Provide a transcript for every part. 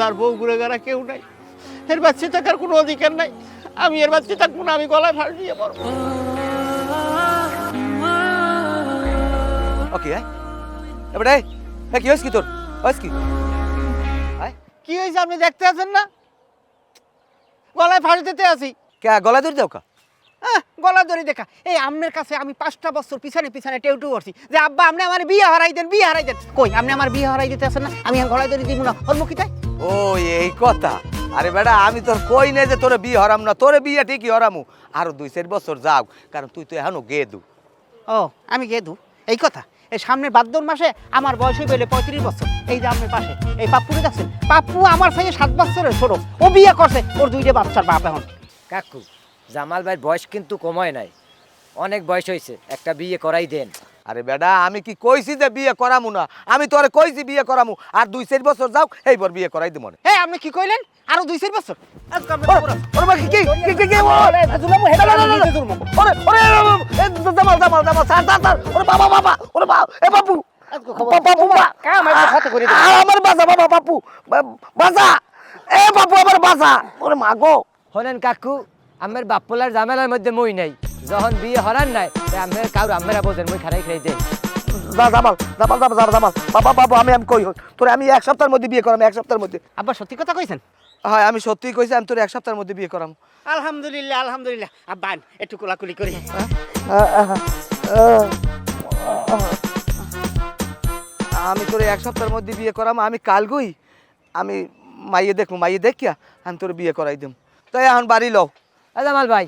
যার বউ ঘুরে গেরা কেউ নাই, এর বাচ্চা থাকার কোনো অধিকার নাই। আমি এর বাচ্চা থাকবো না, আমি গলায় ফাঁস দিয়ে মরবো। ওকে এবারে কি হয়েছে কি তোর হয়েছে কি? কি হয়েছে আপনি দেখতে আছেন না? গলায় ফাঁস দিতে আছি। কে গলা ধরে দাও কা? গলা ধরে দেখা এই আমনের কাছে আমি 5টা বছর পিছনে পিছনে টেউটু করছি যে আব্বা আপনি আমার বিয়ে হারাই দেন, বিয়ে হারাই দেন। কই আপনি আমার বিয়ে হারাই দিতে আছেন না? আমি গলায় ধরে দিব না, ওর মুখে তাই। ও এই কথা। আরে বেটা আমি তোর কই নাই যে তোরে বিয়ে হরাম না, তোরে বিয়ে ঠিকই হরামু। আরো 2-4 বছর যাও, কারণ তুই তো এখনো গেদু। ও আমি গেদু এই কথা? এই সামনে ভাদ্র মাসে আমার বয়স হয়ে গেলে 35 বছর। এই যে আপনার পাশে এই পাপ্পুরে দেখছেন, পাপ্পু আমার থেকে 7 বছরের ছোট, ও বিয়ে করছে, ওর 2টা বাচ্চার বাপ এখন। কাকু জামাল ভাইয়ের বয়স কিন্তু কমায় নাই, অনেক বয়স হয়েছে, একটা বিয়ে করাই দেন। আরে বেটা আমি কি কইছি যে বিয়ে করামু না? আমি তোরে কইছি বিয়ে করামু, আর 2-4 বছর যাও এইবার বিয়ে করাই দিব। এই আপনি কি কইলেন? আরো 2-4 বছর? ওরে বাকি কি কি কি কি ওরে জুলামু হেডা নিজে জুলমু। ওরে ওরে জামাল জামাল জামাল স্যার স্যার ওরে বাবা বাবা ওরে বাবা এ বাপু বাপু কাম আমি হাতে করে দিই। আমার বাসা বাবা বাপু বাসা এ বাপু আমার বাসা ওরে মা গো। হলেন কাকু আমার বাপ্পলার জামেলার মধ্যে মই নাই, যখন বিয়ে হরান নাই আমার কাউর আমরা বোঝেন মই খারাই খাই দেন। জামাল জামাল জামাল জামাল বাবা বাবু আমি কই তোরে আমি 1 সপ্তাহের মধ্যে বিয়ে করাম, 1 সপ্তাহের মধ্যে। আব্বা সত্যি কথা কইছেন? হ্যাঁ আমি সত্যিই কইছি, আমি তোরে 1 সপ্তাহের মধ্যে বিয়ে করাম। আলহামদুলিল্লাহ আলহামদুলিল্লাহ। আব্বা একটু কোলাকুলি করি। আমি তোরে 1 সপ্তাহের মধ্যে বিয়ে করাম। আমি কাল গই আমি মাইয়ে দেখবো, মাইয়ে দেখিয়া আমি তোর বিয়ে করাই দেব। তাই এখন বাড়ি লও। জামাল ভাই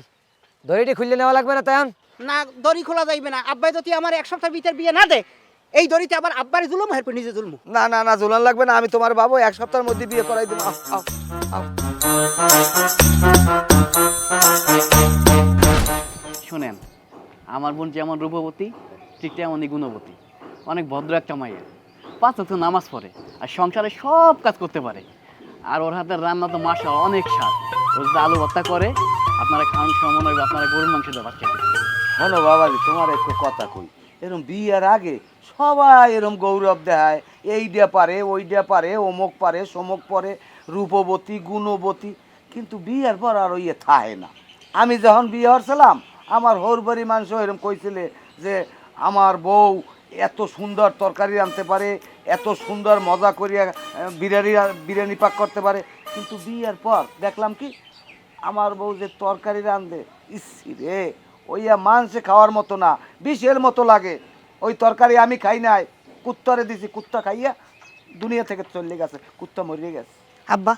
দড়িটি খুললে নেওয়া লাগবে না তখন? না দড়ি খোলা যাইবে না। আব্বাই যদি আমার 1 সপ্তাহের ভিতর বিয়ে না দে, এই দড়িতে আবার আব্বারে জুলুম হেরপর নিজে জুলমু। না না না ঝুলান লাগবে না, আমি তোমার বাবু 1 সপ্তাহের মধ্যে বিয়ে করাই দেব। শোনেন, আমার বোন যেমন রূপবতী ঠিক তেমনই গুণবতী, অনেক ভদ্র একটা মাইয়া, 5 ওয়াক্ত নামাজ পড়ে আর সংসারে সব কাজ করতে পারে। আর ওর হাতের রান্না তো মাশাআল্লাহ অনেক স্বাদ। ও যদি আলু ভর্তা করে আপনারা খাওয়ান সময় হইবে, আপনারা গরুর মাংস দিয়ে ভাত খেতে। শোনো বাবাজি তোমার একটু কথা কই, এরকম বিয়ের আগে সবাই এরকম গৌরব দেখায়, এইটা পারে ওইটা পারে, অমুক পারে সমুক পারে, রূপবতী গুণবতী, কিন্তু বিয়ের পর আর ওই থাকে না। আমি যখন বিয়ে হচ্ছিলাম আমার হরবাড়ি মানুষ এরকম কইছিলে যে আমার বউ এত সুন্দর তরকারি রাঁধতে পারে, এত সুন্দর মজা করিয়া বিরিয়ানি পাক করতে পারে। কিন্তু বিয়ের পর দেখলাম কি আমার বউ যে তরকারি রাঁধে, ইসি রে ওইয়া মাংসে খাওয়ার মতো না, বিষের মতো লাগে। ওই তরকারি আমি খাই নাই, কুত্তারে দিছি, কুত্তা খাইয়া দুনিয়া থেকে চলে গেছে, কুত্তা মরিয়ে গেছে। আব্বা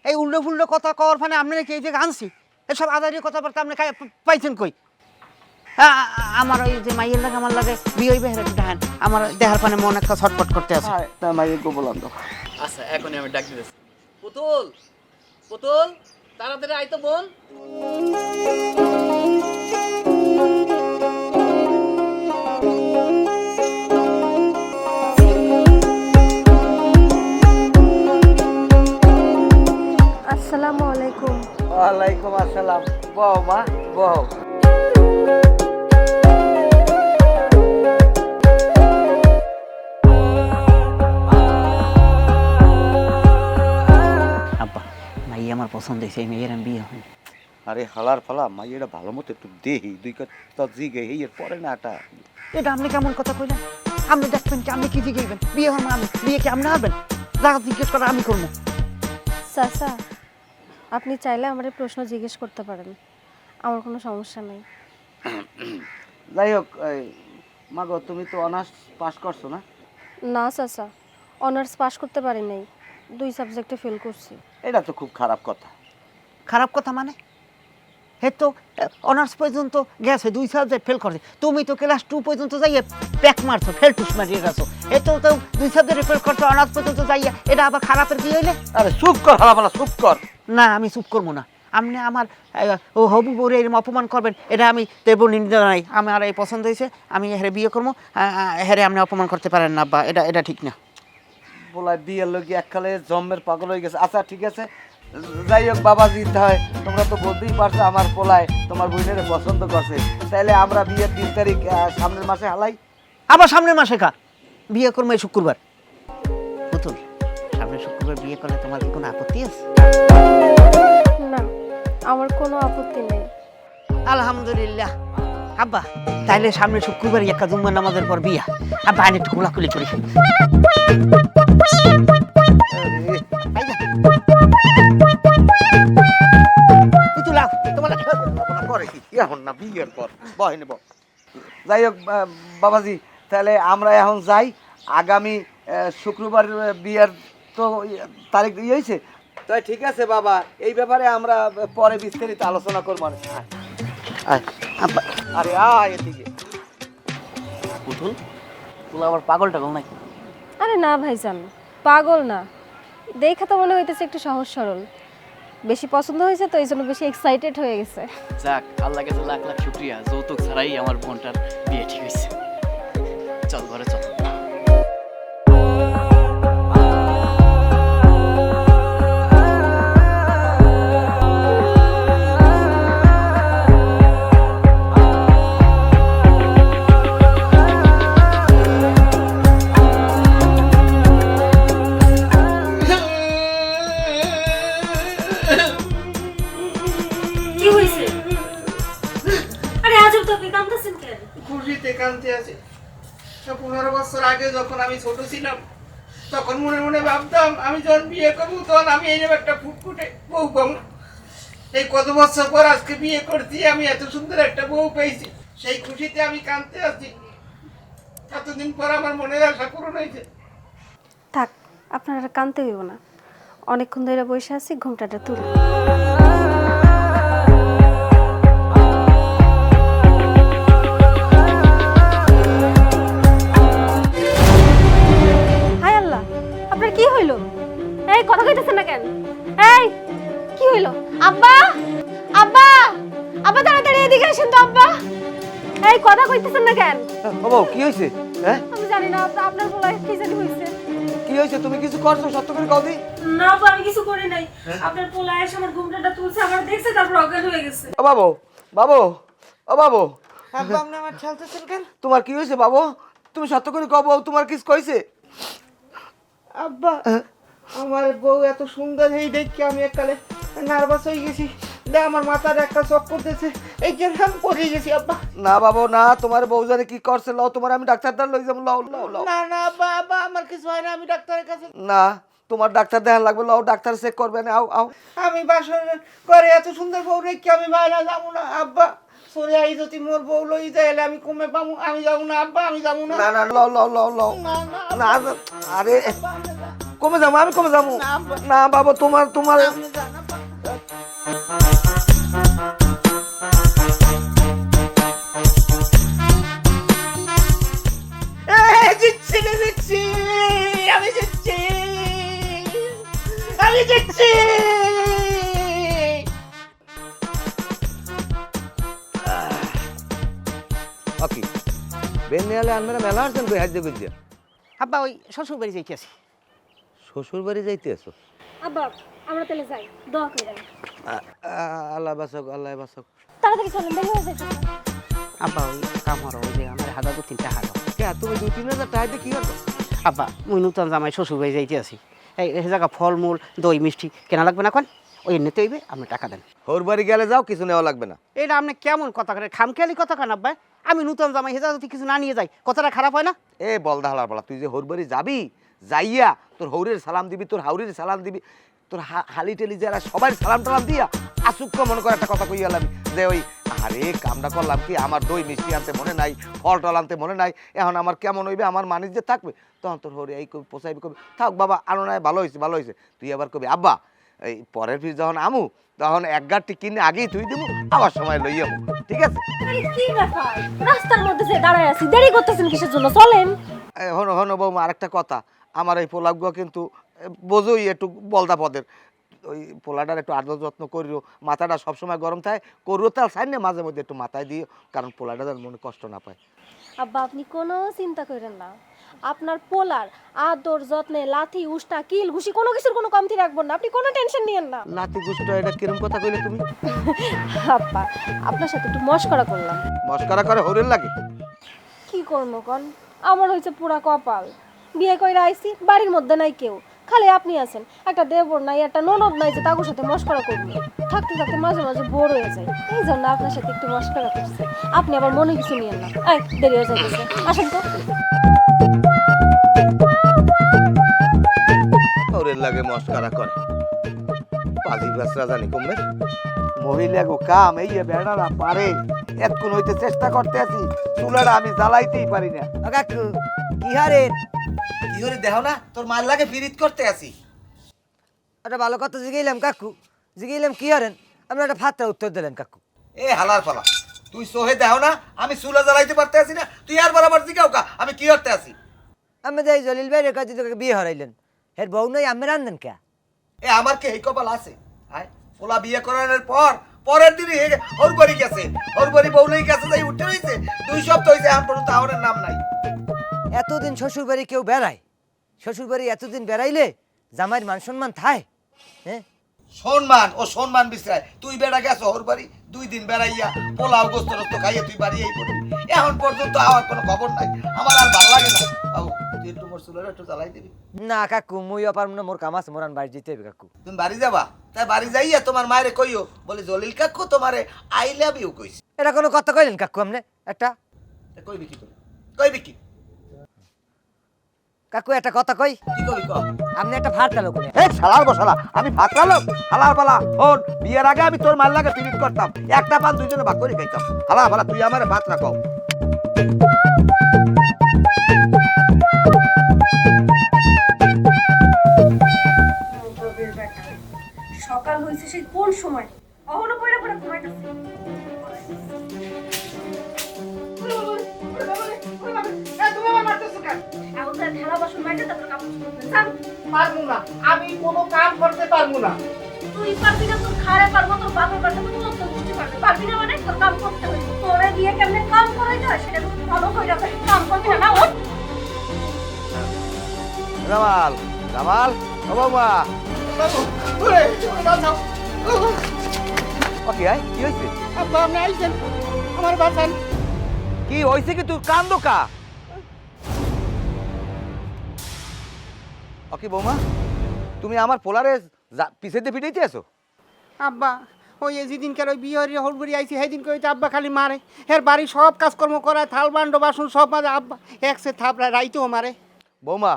এই উল্টো ফুল্টো কথা কওয়ার ফানে আপনি নাকি এই যে আনছি, এসব আদারি কথাবার্তা আপনি পাইছেন কই? আমার ওই যে মাইয়ের লাগে আমার লাগে বিয়ে হইবে হেরে দেখেন, আমার দেহার পানে মন একটা ছটপট করতে আছে। তা মাইয়ে গো বললাম তো। আচ্ছা এখনই আমি ডাক দিতেছি। পুতুল পুতুল তাড়াতাড়ি আইতো বোন। আসসালামু আলাইকুম। ওয়ালাইকুম আসসালাম। বহ মা বহ। আব্বা মাইয়া আমার পছন্দ হয়েছে, এই মেয়ের আমি বিয়ে হই। আরে হালার ফালা মাইয়েরা ভালো মতো একটু দেহি, 2 কথা জিগে এর পরে না এটা। এটা আপনি কেমন কথা কইলেন? আপনি দেখবেন কি আপনি কি জিগাইবেন? বিয়ে হন আমি, বিয়ে কি আপনি হবেন? যা জিজ্ঞেস করা আমি করবো। চাচা আপনি চাইলে আমার প্রশ্ন জিজ্ঞেস করতে পারেন, আমার কোনো সমস্যা নেই। যাই হোক মাগো তুমি তো অনার্স পাস করছো না? না চাচা অনার্স পাস করতে পারি নাই, 2 সাবজেক্টে ফেল করছি। এটা তো খুব খারাপ কথা। খারাপ কথা মানে? হে তো অনার্স পর্যন্ত গেছে, 2 সাবজেক্ট ফেল করছে, তুমি তো ক্লাস 2 পর্যন্ত যাইয়ে প্যাক মারছো, ফেল টুস মারিয়ে গেছো। এ তো 2 সাবজেক্ট ফেল করছো, অনার্স পর্যন্ত যাইয়া, এটা আবার খারাপের কি হইলে? আরে চুপ কর হালাফালা, চুপ কর। না আমি চুপ করবো না। আপনি আমার ও হবু বউরে এরকম অপমান করবেন, এটা আমি দেব নিন্দা নাই। আমার এই পছন্দ হয়েছে, আমি হেরে বিয়ে করবো, হেরে আপনি অপমান করতে পারেন না আব্বা, এটা ঠিক না। বলাই বিয়ের লোক এককালে জন্মের পাগল হয়ে গেছে। আচ্ছা ঠিক আছে, যাই হোক বাবাজি, হয় তোমরা তো বলতেই পারছো আমার পোলায় তোমার বোনের পছন্দ করছে, তাহলে আমরা বিয়ের 3 তারিখ সামনের মাসে হালাই। আবার সামনের মাসে বিয়ে করবো এই শুক্রবার। পুতুল সামনের শুক্রবার বিয়ে করলে তোমাদের কোনো আপত্তি আছে? না, আমার কোনো আপত্তি নেই। আলহামদুলিল্লাহ। আব্বা তাইলে সামনে শুক্রবার একটা জুম্মার নামাজের পর বিয়া। আব্বা আইন একটু কোলাকুলি করি। এখন না বিয়ের পর বহেন ব যাই হোক বাবাজি, তাহলে আমরা এখন যাই। আগামী শুক্রবার বিয়ের তো তারিখ ইয়ে হয়েছে, তাই ঠিক আছে বাবা, এই ব্যাপারে আমরা পরে বিস্তারিত আলোচনা করবো। আরে আয় এদিকে। পুতুল পুতুল আবার পাগল টাগল নাকি? আরে না ভাইজান, পাগল না, দেখা তো মনে হইতেছে একটু সহজ সরল। বেশি পছন্দ হয়েছে তো এই জন্য বেশি এক্সাইটেড হয়ে গেছে। যাক, আল্লাহ কাছে লাখ লাখ শুক্রিয়া, যৌতুক ছাড়াই আমার বোনটার বিয়ে ঠিক হয়েছে। চল ঘরে চল। কি হইছে? আরে আজব তো, আপনি কাঁদতেছেন কেন? খুশিতে কাঁদতে আছে। 15 বছর আগে যখন আমি ছোট ছিলাম, তখন মনে মনে ভাবতাম আমি যখন বিয়ে করবো তখন আমি এইরকম একটা ফুটফুটে বউ পাবো। এই কত বছর পর আজকে বিয়ে করছি, আমি এত সুন্দর একটা বউ পেয়েছি, সেই খুশিতে আমি কাঁদতে আছি। এতদিন পর আমার মনের আশা পূরণ হয়েছে। থাক, আপনারা কাঁদতে হইব না। অনেকক্ষণ ধরে বসে আছি, ঘুমটাটা তুল। হায় আল্লাহ, আপনার কি হইল? এই কথা কইতেছেন না কেন? এই কি হইল? আব্বা, আব্বা, আব্বা তাড়াতাড়ি এদিকে আসেন তো আব্বা। এই কথা কইতেছেন না কেন? বাবা কি হয়েছে? হ্যাঁ আমি জানি না আপনার বলা কি জানি হইছে। কি হয়েছে? তুমি কিছু করছো? সত্য করে কও দি। না আব্বা, আমি কিছু করি নাই। আপনার পোলা এসে আমার ঘুমটাটা তুলছে, আমার দেখছে, তারপর অজ্ঞান হয়ে গেছে। ও বাবু, বাবু, ও বাবু, আব্বা আপনি আমার ঠেলতেছেন কেন? তোমার কি হয়েছে বাবু? তুমি সত্য করে কও বাবু, তোমার কিছু কইছে? আব্বা, আমার বউ এত সুন্দর, এই দেখে আমি এককালে নার্ভাস হয়ে গেছি। দেখ আমার মাথার একটা চক করতেছে, এই জন্য আমি পড়ে গেছি আব্বা। না বাবু না, তোমার বউ জানে কি করছে, লও তোমার আমি ডাক্তারদার লই যাবো, লও লও লও। না না আব্বা, আব্বা আমার কিছু হয় না, আমি ডাক্তারের কাছে। না, তোমার ডাক্তার দেখান লাগবে, লও ডাক্তার চেক করবে না, আও আও। আমি বাসর করে এত সুন্দর বউ রেখে আমি বাইরে যাবো না আব্বা। সরে আই যদি মোর বউ লই যাইলে আমি কমে পাবো, আমি যাবো না আব্বা, আমি যাবো না। না না লও লও লও লও। না না না আরে কমে যাবো, আমি কমে যাবো না বাবু, তোমার তোমার আপনি যান আব্বা। জিতছি রে, জিতছি, আমি জিতছি, আমি জিতছি। ওকে বেনিয়ালে আনমেরা মেলা আসছেন কই হাজে কইছে? আব্বা ওই শ্বশুর বাড়ি যাইতেছি। শ্বশুর বাড়ি যাইতে আছো? আব্বা, আমরা তাহলে যাই, দোয়া করে যাই। আল্লাহ বাসক, আল্লাহ বাসক। তাড়াতাড়ি চলেন, দেরি হয়ে যাচ্ছে। আব্বা ওই কামর ওই যে আমার হাজার 2-3 টাকা দাও। কে তুমি 2-3 হাজার টাকা দিয়ে কি করবে? আব্বা মুই নূতন জামাই শ্বশুর বাড়ি যাইতে আছি, এই জায়গা ফলমূল দই মিষ্টি কেনা লাগবে না, কোন ওই এমনিতে হইবে, আপনি টাকা দেন। হোর বাড়ি গেলে যাও, কিছু নেওয়া লাগবে না। এটা আপনি কেমন কথা করেন, খামখেয়ালি কথা কেন আব্বা? আমি নূতন জামাই হেজা যদি কিছু না নিয়ে যাই, কথাটা খারাপ হয় না? এ বলদা হালার বলা, তুই যে হোর বাড়ি যাবি, যাইয়া তোর হৌরের সালাম দিবি, তোর হাউরের সালাম দিবি, তোর হালি টেলি যারা সবাই সালাম টালাম দিয়া আসুক্য মনে করে একটা কথা কই গেলাম যে ওই আরে কামটা করলাম কি, আমার দই মিষ্টি আনতে মনে নাই, ফল টল আনতে মনে নাই, এখন আমার কেমন হইবে, আমার মানিস যে থাকবে, তখন তোর হরে এই কবি পোষাইবি, কবি থাক বাবা আনো নাই, ভালো হয়েছে ভালো হয়েছে। তুই আবার কবি আব্বা এই পরের ফিস যখন আমু তখন এক গাঁটটি কিনে আগেই তুই দেবো, আবার সময় লই যাবো, ঠিক আছে? আরে কি ব্যাপার, রাস্তার মধ্যে যে দাঁড়ায় আছি, দেরি করতেছেন কিসের জন্য? চলেন। হনো হনো বৌমা, আরেকটা কথা, আমার এই পোলাগুলো কিন্তু বোঝোই একটু বলদা পদের, ওই পোলাটার একটু আদর যত্ন করিও, মাথাটা সবসময় গরম থাকে, করিও তার সাইড না মাঝে মধ্যে একটু মাথায় দিও, কারণ পোলাটা যেন মনে কষ্ট না পায়। আব্বা আপনি কোনো চিন্তা করেন না, আপনার পোলার আদর যত্নে লাথি উষ্টা কিল ঘুষি কোনো কিছুর কোনো কমতি রাখবো না, আপনি কোনো টেনশন নিয়েন না। লাতি গুষ্টা এটা কিরম কথা কইলে তুমি? আব্বা আপনার সাথে একটু মস্করা করলাম। মস্কারা করে হরির লাগে? কি করবো কন, আমার হয়েছে পুরা কপাল, বিয়ে কইরা আইছি, বাড়ির মধ্যে নাই কেউ, খালি আপনি আছেন, একটা দেবর নাই, একটা ননদ নাই যে তাগুর সাথে মস্করা করবো। থাকতে থাকতে মাঝে মাঝে বোর হয়ে যায়, এই জন্য আপনার সাথে একটু মস্করা করছে। আপনি আবার মনে কিছু নিয়েন না। এই দেরি হয়ে যাচ্ছে, আসেন তো। ওরের লাগে মস্কারা করে পাজি বাসরা জানি কমবে মহিলা গো কাম এই বেড়ারা পারে এতক্ষণ হইতে চেষ্টা করতে আছি চুলাটা আমি জ্বালাইতেই পারি না। ও কাকু কি হারে কি করে দেখো না তোর মাল লাগে ফিরিত করতে আছি। একটা ভালো কথা জিগাইলাম কাকু, জিগাইলাম কি হারেন, আপনি একটা ফাত্রা উত্তর দিলেন কাকু। এ হালার পালা তুই সোহে দেখো না আমি চুলা জ্বালাইতে পারতে আছি না, তুই আর বরাবর জিগাও কা আমি কি করতে আছি। আমি যাই জলিল ভাই রেখা দিতে বিয়ে হারাইলেন, হের বউ নাই আমি রান্ধেন কে? এ আমার কি এই কপাল আছে? আয় পোলা বিয়ে করানোর পর পরের দিনই ওর বাড়ি গেছে, ওর বাড়ি বউলেই গেছে যাই উঠে রয়েছে 2 সপ্তাহ হয়েছে এখন পর্যন্ত আমার নাম নাই। এতদিন শ্বশুর বাড়ি কেউ বেড়ায়? শ্বশুর বাড়ি এতদিন বেড়াইলে জামাইয়ের মান সম্মান থায়? হ্যাঁ সম্মান ও সম্মান বিশ্রায় তুই বেড়া গেছ ওর বাড়ি 2 দিন বেড়াইয়া পোলাও গোস্ত রস্ত খাইয়ে তুই বাড়ি এই পড়বি, এখন পর্যন্ত আমার কোনো খবর নাই। আমার আর ভালো লাগে না বাবু, তুই একটু মোর চুলাটা একটু জ্বালাই দিবি। না কাকু মুইও পারব না, মোর কাম আছে, মোরান বাড়ি যেতে হবে কাকু। তুমি বাড়ি যাবা? তাই বাড়ি যাইয়া তোমার মায়েরে কইও বলে জলিল কাকু তোমারে আই লাভ ইউ কইছে। এটা কোনো কথা কইলেন কাকু আপনি? একটা কইবি কি তুমি? কইবি কি? কাকু একটা কথা কই, কি কইবি ক? আপনি একটা ফাটকা লোক উনি। এই শালার বসালা আমি ফাকলা লোক হালার পালা ওর বিয়ের আগে আমি তোর মাল লাগে ফিরিত করতাম, একটা পান দুইজনে ভাগ করে খাইতাম। হালার পালা তুই আমার ভাত রাখাও। সকাল হয়েছে সেই কোন সময়, অহনো পয়রা পয়রা ঘুমাইতেছে। তুমি আমার মারতেছো কেন? এখন তার ঢেলা বাসন মাইতে তারপর কাপড় চোপড় জান। পারবো না, আমি কোনো কাম করতে পারবো না। তুই পারবি না, তোর খাড়ে পারবো, তোর বাপের পারবো, তুই তো বুঝতে পারবি। পারবি না মানে তোর কাম করতে হবে। তোরে দিয়ে কেমনে কাম করাইতে হয় সেটা তুই ভালো করে যাবে। কাম করবি না, না ওঠ। জামাল জামাল ও বৌমা ওরে, বাঁচাও। ওকে আই কি হইছে? আব্বা আপনি আইছেন, আমার বাঁচান। কি হইছে কি তুই কান্দো কা? ওকে বৌমা তুমি আমার পোলারে পিছে দিয়ে পিটাইতে আছো? আব্বা ওই যেদিনকার ওই বিয়ে হলগুড়ি আইছি সেদিন কই আব্বা খালি মারে, এর বাড়ি সব কাজকর্ম করায়, থাল বান্ড বাসন সব মারে আব্বা, একসে থাপড়ায় রাইতেও মারে। বৌমা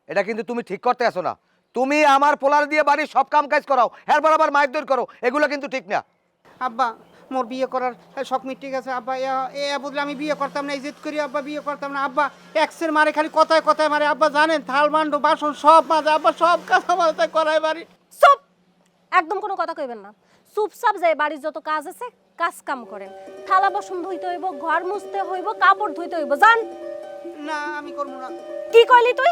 এটা কিন্তু তুমি ঠিক করতে আসো না, তুমি আমার পোলার দিয়ে বাড়ির সব কাম কাজ করাও, এর বরাবর মাইক দৌড় করো, এগুলো কিন্তু ঠিক না। আব্বা মোর বিয়ে করার শখ মিটে গেছে আব্বা, এ বদলে আমি বিয়ে করতাম না, এই জেদ করি আব্বা বিয়ে করতাম না। আব্বা এক্সের মারে, খালি কথায় কথায় মারে আব্বা, জানেন থাল বান্ড বাসন সব মাঝে আব্বা, সব কাজ আমার তাই করায় বাড়ি। চুপ, একদম কোনো কথা কইবেন না। চুপচাপ যায় বাড়ির যত কাজ আছে কাজ কাম করেন। থালা বাসন ধুইতে হইব, ঘর মুছতে হইব, কাপড় ধুইতে হইব, জান। না আমি করবো না। কি কইলি তুই?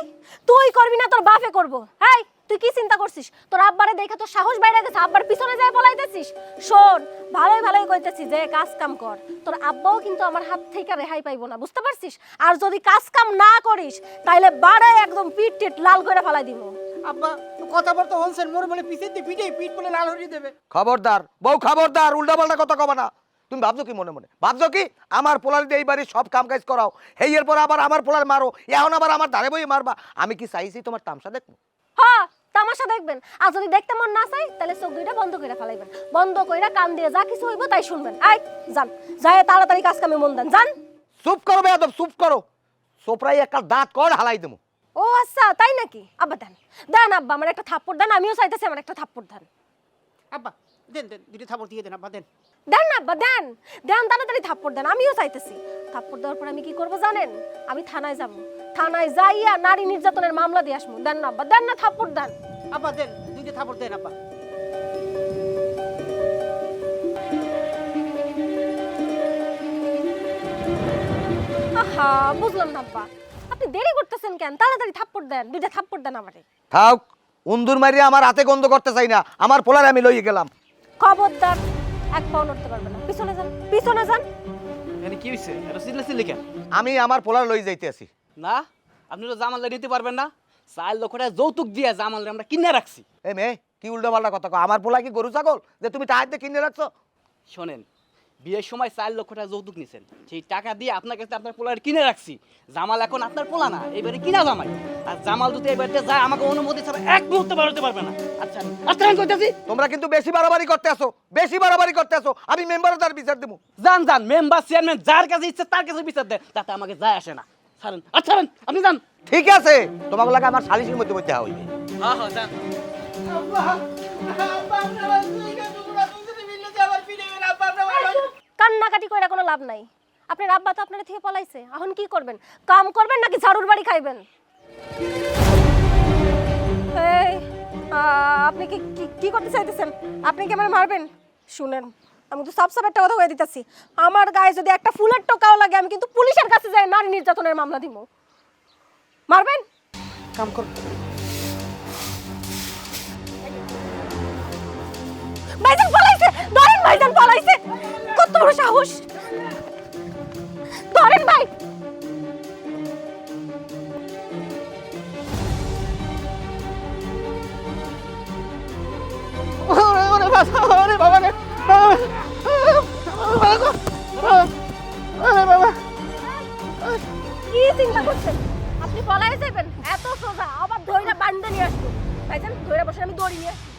তুই করবি না, তোর বাপে করবো। হাই তুই কি চিন্তা করছিস? তোর আব্বারে দেখে তোর সাহস বাইরে গেছে, আব্বার পিছনে যায় পলাইতেছিস? শোন, ভালোই ভালোই কইতেছি যে কাজ কাম কর, তোর আব্বাও কিন্তু আমার হাত থেকে রেহাই পাইবো না, বুঝতে পারছিস? আর যদি কাজ কাম না করিস তাইলে বাড়ায় একদম পিট টিট লাল করে ফেলাই দিব। আব্বা কথাবার্তা হনছেন, মোর বলে পিছে দিয়ে পিঠে পিঠ বলে লাল হরিয়ে দেবে। খবরদার বউ খবরদার, উল্টা পাল্টা কথা কবা না। তুমি ভাবছো কি মনে মনে? ভাবছো কি আমার পোলার দিয়ে এই বাড়ির সব কাম কাজ করাও, হেই এর পর আবার আমার পোলার মারো, এখন আবার আমার ধারে বই মারবা? আমি কি চাইছি তোমার তামসা দেখবো? হ্যাঁ তামাশা দেখবেন, আর যদি দেখতে মন না চাই তাহলে চোখ দুইটা বন্ধ করে ফেলাইবেন, বন্ধ কইরা কান দিয়ে যা কিছু হইব তাই শুনবেন। আই যান, যায় তাড়াতাড়ি কাজ কামে মন দেন, যান। চুপ করো বেয়াদব, চুপ করো, সোপরাই একটা দাঁত কর হালাই দেবো। ও আচ্ছা তাই নাকি? আব্বা দেন, দেন আব্বা আমার একটা থাপ্পড় দেন, আমিও চাইতেছি আমার একটা থাপ্পড় দেন। আব্বা দেন দেন, দুটো থাপড় দিয়ে দেন আব্বা, দেন। দেন না আব্বা, দেন দেন, তাড়াতাড়ি থাপ্পড় দেন, আমিও চাইতেছি। থাপ্পড় দেওয়ার পর আমি কি করবো জানেন? আমি থানায় যাব, থানায় যাইয়া নারী নির্যাতনের মামলা দিয়ে আসবো। দেন না আব্বা, দেন না, থাপ্পড় দেন। আব্বা দেন, দুটো থাপড় দেন আব্বা। আহা বুঝলাম না আব্বা, আপনি দেরি করতেছেন কেন? তাড়াতাড়ি থাপ্পড় দেন, দুইটা থাপ্পড় দেন আমারে। থাক, উন্দুর মারিয়া আমার হাতে গন্ধ করতে চাই না, আমার পোলার আমি লইয়ে গেলাম। খবরদার, এক পাও নড়তে পারবে না, পিছনে যান, পিছনে যান। এখানে কি হয়েছে? এটা সিলে কেন? আমি আমার পোলার লই যাইতে আছি। না, আপনি তো জামাল নিতে পারবেন না। 4 লক্ষ টাকা যৌতুক দিয়ে জামাল আমরা কিনে রাখছি। এ মেয়ে কি উল্টা পাল্টা কথা কও? আমার পোলা কি গরু ছাগল যে তুমি টাকা দিয়ে কিনে রাখছো? শোনেন, বিয়ের সময় 4 লক্ষ টাকা যৌতুক নিছেন, সেই টাকা দিয়ে আপনার কাছে আপনার পোলার কিনে রাখছি। জামাল এখন আপনার পোলা না, এবারে কিনা জামাই। আর জামাল যদি এবারে যায় আমাকে অনুমতি ছাড়া এক মুহূর্তে বাড়াতে পারবে না। আচ্ছা আমি কইতাছি, তোমরা কিন্তু বেশি বাড়াবাড়ি করতে আসো, বেশি বাড়াবাড়ি করতে আসো। আমি মেম্বারে তার বিচার দেবো। যান যান, মেম্বার চেয়ারম্যান যার কাছে ইচ্ছে তার কাছে বিচার দেন, তাতে আমাকে যায় আসে না। ছাড়েন, আচ্ছা আপনি যান। ঠিক আছে, তোমাকে লাগে আমার সালিশের মধ্যে মধ্যে হইবে। হ্যাঁ হ্যাঁ যান। আব্বা আব্বা আপনি আমার দুইটা টুকরা দুজনে মিলে যে আবার ফিরে গেলেন। আব্বা আপনি ভালো কান্নাকাটি করে কোনো লাভ নাই। আপনার আব্বা তো আপনার থেকে পলাইছে, এখন কি করবেন? কাম করবেন নাকি ঝাড়ুর বাড়ি খাইবেন? এই আপনি কি কি করতে চাইতেছেন? আপনি কি আমাকে মারবেন? শুনেন, আমি তো সব একটা কথা কয়ে দিতেছি, আমার গায়ে যদি একটা ফুলের টোকাও লাগে আমি কিন্তু পুলিশের কাছে যাই নারী নির্যাতনের মামলা দিব। মারবেন? কাম কর। ভাইজান পলাইছে, ধরেন ভাইজান পলাইছে। কত বড় সাহস! ধরেন ভাই। ওরে ওরে বাবা, ওরে বাবা রে, ওরে বাবা। কি চিন্তা করছেন? আপনি পলাই যাবেন? এত সোজা আবার ধইরা বান্ধে নিয়ে আসবো। ভাইজান ধইরা বসে আমি দড়ি নিয়ে আসবো।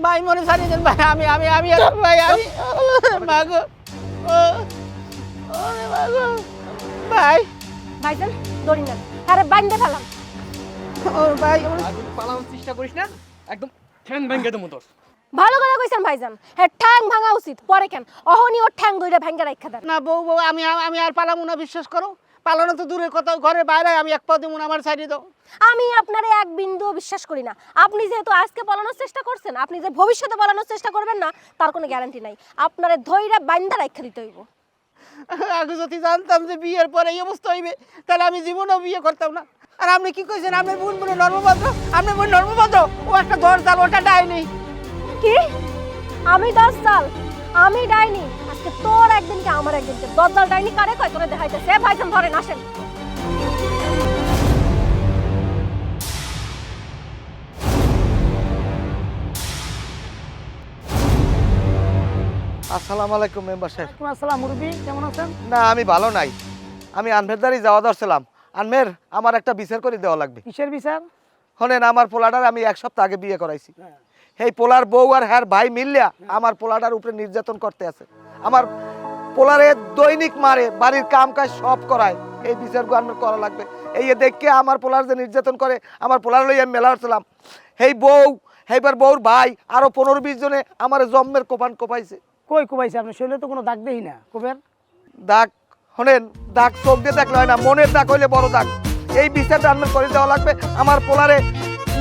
ভাই মনে ছাড়িয়ে দেন ভাই, আমি আমি আমি ভাই আমি মাগো, ওরে মাগো ভাই, ভাইজান দড়ি নেন, আরে বান্ধে ফেলাম। ও ভাই আর যদি পালানোর চেষ্টা করিস না, একদম ঠ্যাং ভেঙে দেবো তোর। ভালো কথা কইছেন ভাইজান, হ্যাঁ ঠ্যাং ভাঙা উচিত। পরে কেন অহনি ওর ঠ্যাং ধইরা ভেঙে রাখা দেন। না বউ বউ আমি আমি আর পালামু না, বিশ্বাস করো। পালানো তো দূরের কথা, ঘরের বাইরে আমি এক পা দেবো না, আমার ছাড়িয়ে দাও। আমি আপনারে এক বিন্দুও বিশ্বাস করি না। আপনি যেহেতু আজকে পালানোর চেষ্টা করছেন, আপনি যে ভবিষ্যতে পালানোর চেষ্টা করবেন না তার কোনো গ্যারান্টি নাই। আপনারে ধইরা বান্ধা রাখা দিতে হইব। আগে যদি জানতাম যে বিয়ের পরে এই অবস্থা হইবে, তাহলে আমি জীবনেও বিয়ে করতাম না। আর আপনি কি কইছেন? আপনার বোন বলে নর্মভদ্র, আপনার বোন নর্মভদ্র, ও একটা দরজাল, ওটা ডাইনি। কি? আমি 10 সাল? আমি ডাইনি? আজকে তোর একদিন কি আমার একদিন কি? দজ্জাল ডাইনি কারে কয় তোরে দেখাইতেছে? ভাইজান ধরেন, আসেন। আসসালামু আলাইকুম মেম্বার সাহেব। ওয়ালাইকুম আসসালাম মুরব্বি, কেমন আছেন? না আমি ভালো নাই, আমি আনভেরদারি যাওয়া ধরছিলাম। আনমের আমার একটা বিচার করে দেওয়া লাগবে। কিসের বিচার? শোনেন, আমার পোলাটার আমি 1 সপ্তাহ আগে বিয়ে করাইছি। এই পোলার বউ আর হ্যার ভাই মিললিয়া আমার পোলাটার উপরে নির্যাতন করতে আছে। আমার পোলারে দৈনিক মারে, বাড়ির কাম কাজ সব করায়। এই বিচারগুলো আমার করা লাগবে। এই দেখে আমার পোলার যে নির্যাতন করে, আমার পোলার লইয়া মেলা হচ্ছিলাম। এই বউ, এইবার বউর ভাই আরো 15-20 জনে আমার জম্মের কোপান কোপাইছে। কই কোবাইছে? আপনি শরীরে তো কোনো দাগ দেই না। কোবের দাগ, শোনেন, দাগ চোখ দিয়ে দেখলে হয় না, মনের দাগ হইলে বড় দাগ। এই বিচারটা আনমের করে দেওয়া লাগবে। আমার পোলারে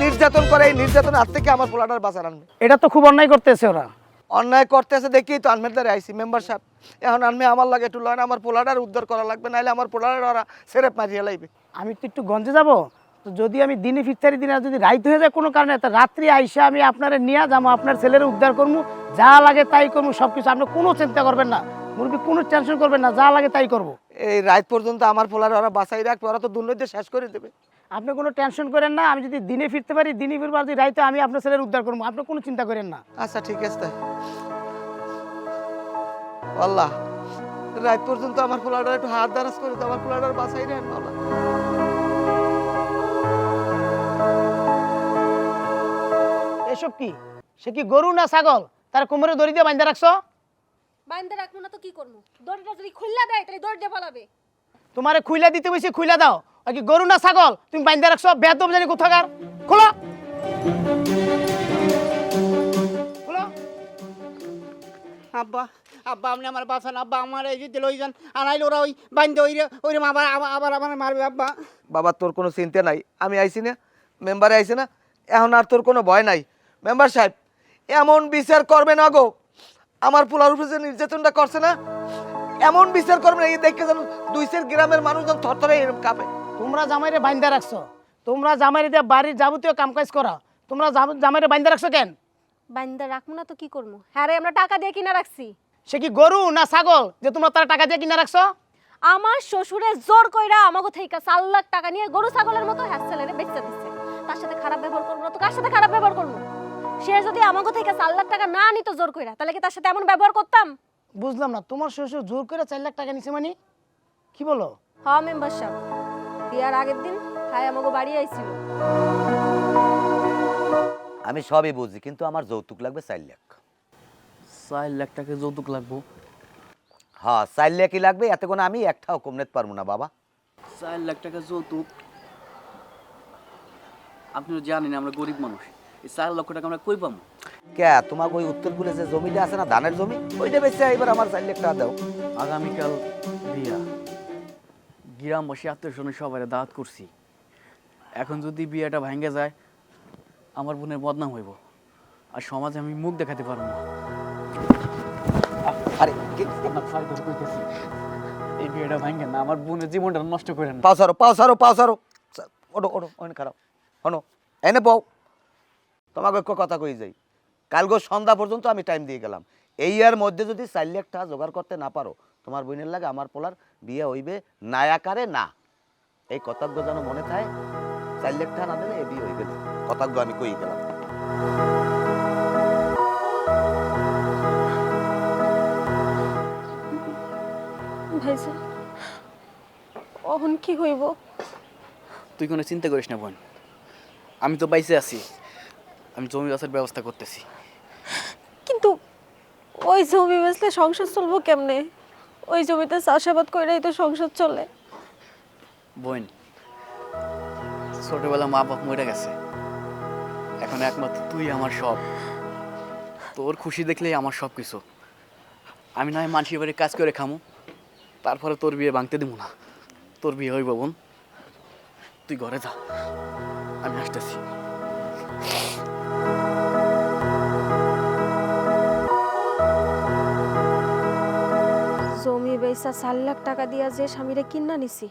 নির্যাতন করে, এই নির্যাতন হাত থেকে আমার পোলাটার বাঁচার আনবে। এটা তো খুব অন্যায় করতেছে ওরা। অন্যায় করতেছে দেখি তো আনমের দ্বারা আইসি মেম্বার সাহেব। এখন আনমে আমার লাগে একটু লয় না, আমার পোলাটার উদ্ধার করা লাগবে, নাহলে আমার পোলাটার ওরা সেরেপ মারিয়ে লাইবে। আমি তো একটু গঞ্জে যাব, তো যদি আমি দিনে ফিরতারি দিনে যদি রাইত হয়ে যায় কোনো কারণে, তো রাত্রি আইসা আমি আপনারে নিয়ে যাবো, আপনার ছেলের উদ্ধার করবো, যা লাগে তাই করবো, সব কিছু। আপনি কোনো চিন্তা করবেন না মুরব্বী, কোনো টেনশন করবেন না, যা লাগে তাই করবো। এই রাত পর্যন্ত আমার পোলার ওরা বাঁচাই রাখবে, ওরা তো দুর্নীতি শেষ করে দেবে। আপনি কোনো টেনশন করেন না, আমি যদি দিনে ফিরতে পারি, দিনে ফিরবো, আর যদি রাইতে আমি আপনার ছেলের উদ্ধার করবো, আপনি কোনো চিন্তা করেন না। আচ্ছা ঠিক আছে তাই। আল্লাহ, রাত পর্যন্ত আমার পোলাটার একটু হাত দারাজ করে দাও, আমার পোলাটার বাঁচাই রাখেন আল্লাহ। এসব কি? সে কি গরু না ছাগল? তার কোমরে দড়ি দিয়ে বাঁধা রাখছো? বান্ধে রাখবো না তো কি করবো? দড়িটা যদি খুললা দেয় তাহলে দড়ি দিয়ে পালাবে। তোমারে খুইলা দিতে বসে খুইলা দাও। আর কি গরু না ছাগল তুমি বাঁধা রাখছো? বেদব জানি কোথাকার। খোলো খোলো। আব্বা আব্বা আপনি আমার বাঁচান আব্বা, আমার এই যে লই যান, আনাইলে ওরা ওই বাঁধতে ওই আবার আবার আমার মারবে আব্বা। বাবা তোর কোনো চিন্তা নাই, আমি আইছি না, মেম্বারে আইছি না, এখন আর তোর কোনো ভয় নাই। মেম্বার সাহেব এমন বিচার করবে না গো, আমার পোলার উপরে যে নির্যাতনটা করছে না, এমন বিচার করবে না, এই দেখে যেন 2 গ্রামের মানুষজন থরথরে এরকম কাঁপে। তোমরা জামাইরে বাঁধা রাখছো, তোমরা জামাইরে দিয়ে বাড়ির যাবতীয় কামকাজ করা, তোমরা জামাইরে বাঁধা রাখছো কেন? বান্ধে রাখবো না তো কি করবো? হ্যাঁ রে, আমরা টাকা দিয়ে কিনা রাখছি। সে কি গরু না ছাগল যে তোমরা তারা টাকা দিয়ে কিনা রাখছো? আমার শ্বশুরে জোর কইরা আমাকে থেকে 4 লাখ টাকা নিয়ে গরু ছাগলের মতো হ্যাসেলেরে বেচতে দিচ্ছে। তার সাথে খারাপ ব্যবহার করবো না তো কার সাথে খারাপ ব্যবহার করবো? সে যদি আমাকে থেকে 4 লাখ টাকা না নিত জোর কইরা, তাহলে কি তার সাথে এমন ব্যবহার করতাম? বুঝলাম না, তোমার শ্বশুর জোর করে 4 লাখ টাকা নিছে মানে? কি বলো? হ্যাঁ মেম্বার সাহেব, বিয়ার আগের দিন খায় আমাকে বাড়ি আইছিল। আমি সবই বুঝি, কিন্তু আমার যৌতুক লাগবে 4 লাখ। 4 লাখ টাকা যৌতুক লাগবো? হ্যাঁ 4 লাখই লাগবে, এত কোনো আমি একটাও কম নিতে পারবো না বাবা। 4 লাখ টাকা যৌতুক? আপনি তো জানেন আমরা গরিব মানুষ, এই 4 লক্ষ টাকা আমরা কই পাবো? কে তোমার ওই উত্তরপুরে যে জমিটা আছে না, ধানের জমি, ওইটা বেচে এবার আমার 4 লাখ টাকা দাও। আগামীকাল বিয়া, গ্রামবাসী আত্মীয়স্বজন সবাই দাওয়াত করছি। এখন যদি বিয়েটা ভাঙ্গে যায় আমার বোনের বদনাম হইব, আর সমাজে আমি মুখ দেখাতে পারবো না। আরে আপনার ফাইল ধরে কইতেছি, এই বিয়েটা ভাঙ্গে না, আমার বোনের জীবনটা নষ্ট করেন না। পাও সারো ওটো ওটো অনেক খারাপ হনো, এনে বউ তোমাকে একটা কথা কই যাই, কালকে সন্ধ্যা পর্যন্ত আমি টাইম দিয়ে গেলাম, এই এর মধ্যে যদি 4 লাখ টাকা জোগাড় করতে না পারো, তোমার বোনের লাগে আমার পোলার বিয়ে হইবে না আকারে না। এই কতজ্ঞ যেন মনে থাকে, 4 লাখ টাকা না দিলে এই বিয়ে হইবে না, কতজ্ঞ আমি কই গেলাম। ভাইজান অহন কি হইব? তুই কোনো চিন্তা করিস না বোন, আমি তো বাইসে আছি, আমি জমি চাষের ব্যবস্থা করতেছি। কিন্তু ওই জমি বেচলে সংসার চলবো কেমনে? ওই জমিতে চাষাবাদ কইরাই তো সংসার চলে। বোন, ছোটবেলা মা বাপ মরে গেছে, এখন একমাত্র তুই আমার সব। তোর খুশি দেখলেই আমার সব কিছু। আমি না হয় মানুষের বাড়ি কাজ করে খামু, তারপরে তোর বিয়ে ভাঙতে দিব না। তোর বিয়ে হইব বোন, তুই ঘরে যা, আমি আসতেছি। জমি বেচা 4 লাখ টাকা দিয়া যে স্বামীরে কিনা নিছি,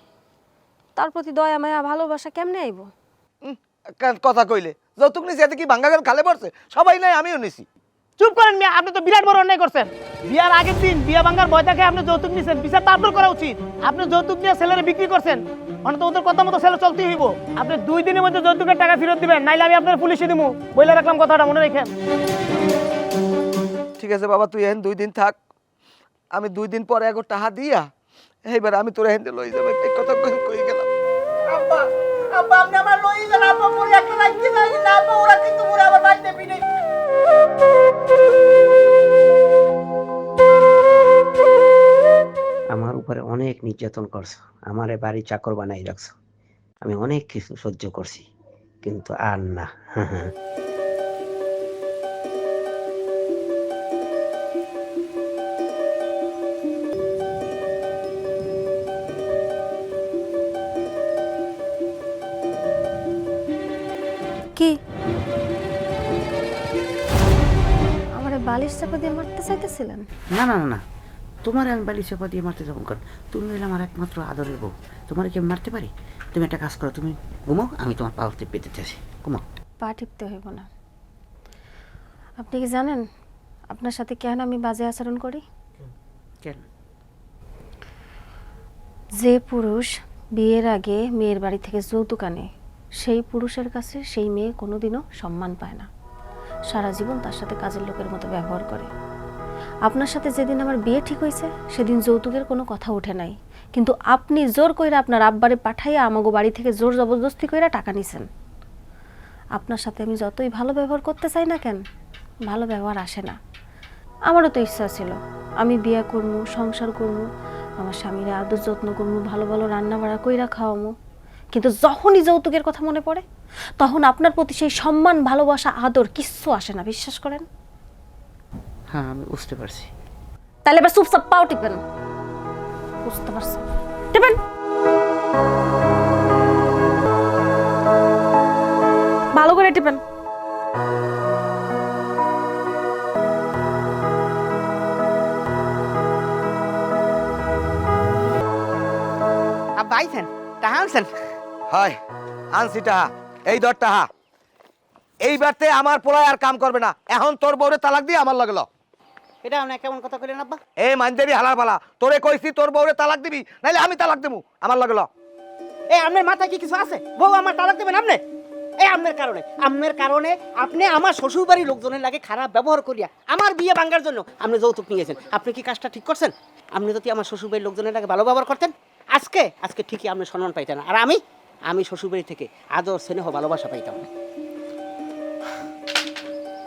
তার প্রতি দয়া মায়া ভালোবাসা কেমনে আইব? কথা কইলে যৌতুক নিছি, এতে কি ভাঙ্গা গেল খালে পড়ছে? সবাই নাই, আমিও নিছি। চুপ করেন মিয়া, আপনি তো বিরাট বড় অন্যায় করছেন। বিয়ার আগের দিন বিয়া ভাঙার ভয় দেখে আপনি যৌতুক নিছেন, বিচার তো আপনার করা উচিত। আপনি যৌতুক নিয়ে ছেলেরে বিক্রি করছেন, মানে তো ওদের কথা মতো ছেলে চলতেই হইব। আপনি 2 দিনের মধ্যে যৌতুকের টাকা ফেরত দিবেন, নাইলে আমি আপনার পুলিশে দিমু। বইলা রাখলাম কথাটা, মনে রাখেন। ঠিক আছে বাবা, তুই এখন 2 দিন থাক, আমি 2 দিন পরে একবার টাকা দিয়া এইবার আমি তোর হ্যান্ডেল লই যাবে, এই কথা কই গেলাম। আব্বা আব্বা আপনি আমার লই যান, আব্বা পরে একটা রাখতে যাই না, আব্বা ওরা কিন্তু ওরা আবার বাড়িতে পিনে। আমার উপরে অনেক নির্যাতন করছো, আমারে বাড়ি চাকর বানাই রাখছো, আমি অনেক কিছু সহ্য করছি, কিন্তু আর না। কি আমারে বালিশ চাপা দিয়ে মারতে চাইতেছিলেন? না না না না, তোমার আমি বাড়ি চাপা দিয়ে মারতে যাবো কারণ তুমি হলে আমার একমাত্র আদরের বউ, তোমার কি আমি মারতে পারি? তুমি একটা কাজ করো, তুমি ঘুমাও, আমি তোমার পাও টিপে দিতে আছি, ঘুমাও। পা টিপতে হইব না। আপনি কি জানেন আপনার সাথে কেন আমি বাজে আচরণ করি? কেন? যে পুরুষ বিয়ের আগে মেয়ের বাড়ি থেকে যৌতুক আনে, সেই পুরুষের কাছে সেই মেয়ে কোনোদিনও সম্মান পায় না, সারা জীবন তার সাথে কাজের লোকের মতো ব্যবহার করে। আপনার সাথে যেদিন আমার বিয়ে ঠিক হয়েছে সেদিন যৌতুকের কোনো কথা ওঠে নাই, কিন্তু আপনি জোর কইরা আপনার আব্বারে পাঠাইয়া আমাগো বাড়ি থেকে জোর জবরদস্তি কইরা টাকা নিছেন। আপনার সাথে আমি যতই ভালো ব্যবহার করতে চাই না কেন, ভালো ব্যবহার আসে না। আমারও তো ইচ্ছা ছিল আমি বিয়ে করবো, সংসার করবো, আমার স্বামীরা আদর যত্ন করবো, ভালো ভালো রান্না বাড়া কইরা খাওয়ামো, কিন্তু যখনই যৌতুকের কথা মনে পড়ে তখন আপনার প্রতি সেই সম্মান, ভালোবাসা, আদর কিচ্ছু আসে না, বিশ্বাস করেন। হ্যাঁ আমি বুঝতে পারছি। তাহলে এবার চুপচাপ পাও টিপেন। বুঝতে পারছেন? টিপেন। ভালো করে টিপেন। আব্বা আইছেন, টাকা আনছেন? হাই আনছি টাহা, এই ধর টাহা, এইবারতে আমার পোলায় আর কাম করবে না, এখন তোর বউরে তালাক দিয়ে আমার লাগলো। এটা আপনি কেমন কথা কইলেন আব্বা? এই মানজারি হালার পালা, তোরে কইছি তোর বউরে তালাক দিবি, নাইলে আমি তালাক দেবো, আমার লাগলো। এই আপনার মাথায় কি কিছু আছে? বউ আমার তালাক দেবেন আপনি? এই আমের কারণে আপনি আমার শ্বশুর বাড়ির লোকজনের লাগে খারাপ ব্যবহার করিয়া আমার বিয়ে ভাঙার জন্য আপনি যৌতুক নিয়েছেন। আপনি কি কাজটা ঠিক করছেন? আপনি যদি আমার শ্বশুর বাড়ির লোকজনের লাগে ভালো ব্যবহার করতেন আজকে ঠিকই আপনি সম্মান পাইতেন, আর আমি শ্বশুর বাড়ি থেকে আদর স্নেহ ভালোবাসা পাইতাম।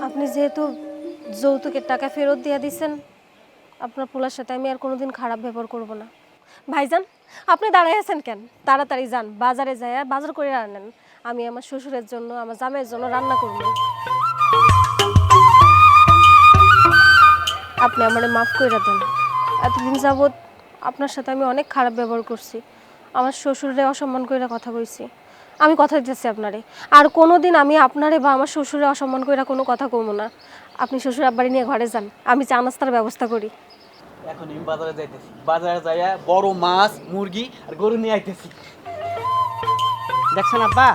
আপনি যেহেতু যৌতুকের টাকা ফেরত দিয়ে দিচ্ছেন, আপনার পোলার সাথে আমি আর কোনোদিন খারাপ ব্যবহার করব না। ভাইজান, আপনি দাঁড়ায় আছেন কেন? তাড়াতাড়ি যান, বাজারে যায় বাজার করে আনেন। আমি আমার শ্বশুরের জন্য, আমার জামাইয়ের জন্য রান্না করব। আপনি আমারে মাফ করে দেন। এতদিন যাবৎ আপনার সাথে আমি অনেক খারাপ ব্যবহার করছি, আমার শ্বশুরে অসম্মান করে কথা কইছি। আমি কথা দিতেছি আপনারে, আর কোনো দিন আমি আপনারে বা আমার শ্বশুরে অসম্মান করে কোনো কথা কমো না। আপনি শ্বশুর আব্বাড়ি নিয়ে ঘরে যান, আমি চা নাস্তার ব্যবস্থা করি। এখন আমি বাজারে যাইতেছি, বাজারে যাইয়া বড় মাছ মুরগি আর গরু নিয়ে আইতেছি। দেখছেন আব্বা,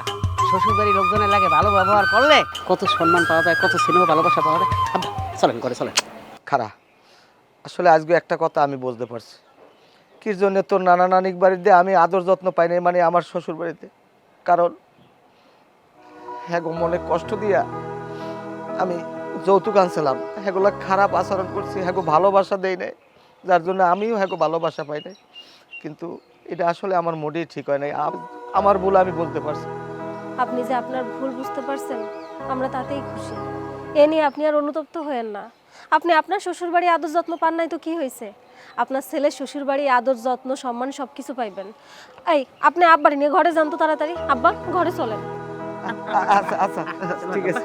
শ্বশুর বাড়ির লোকজনের লাগে ভালো ব্যবহার করলে কত সম্মান পাওয়া যায়, কত স্নেহ ভালোবাসা পাওয়া যায়। আব্বা চলেন করে চলেন। খারা আসলে আজকে একটা কথা আমি বুঝতে পারছি, কির জন্য তোর নানা নানিক বাড়িতে আমি আদর যত্ন পাই নাই, মানে আমার শ্বশুর বাড়িতে। কারণ হ্যাঁ গো, মনে কষ্ট দিয়া আমি যৌতুক আনছিলাম, হ্যাঁগুলা খারাপ আচরণ করছি, হ্যাঁ ভালোবাসা দেই নাই, যার জন্য আমিও হ্যাঁ ভালোবাসা পাই নাই। কিন্তু এটা আসলে আমার মোটেই ঠিক হয় নাই, আমার ভুল আমি বলতে পারছি। আপনি যে আপনার ভুল বুঝতে পারছেন, আমরা তাতেই খুশি। এ নিয়ে আপনি আর অনুতপ্ত হয়েন না। আপনি আপনার শ্বশুর বাড়ি আদর যত্ন পান নাই তো কি হয়েছে? আপনার ছেলে শ্বশুর বাড়ি আদর যত্ন সম্মান সব কিছু পাইবেন। এই আপনি আব্বাড়ি নিয়ে ঘরে যান তো তাড়াতাড়ি। আব্বা ঘরে চলেন। আচ্ছা আচ্ছা ঠিক আছে।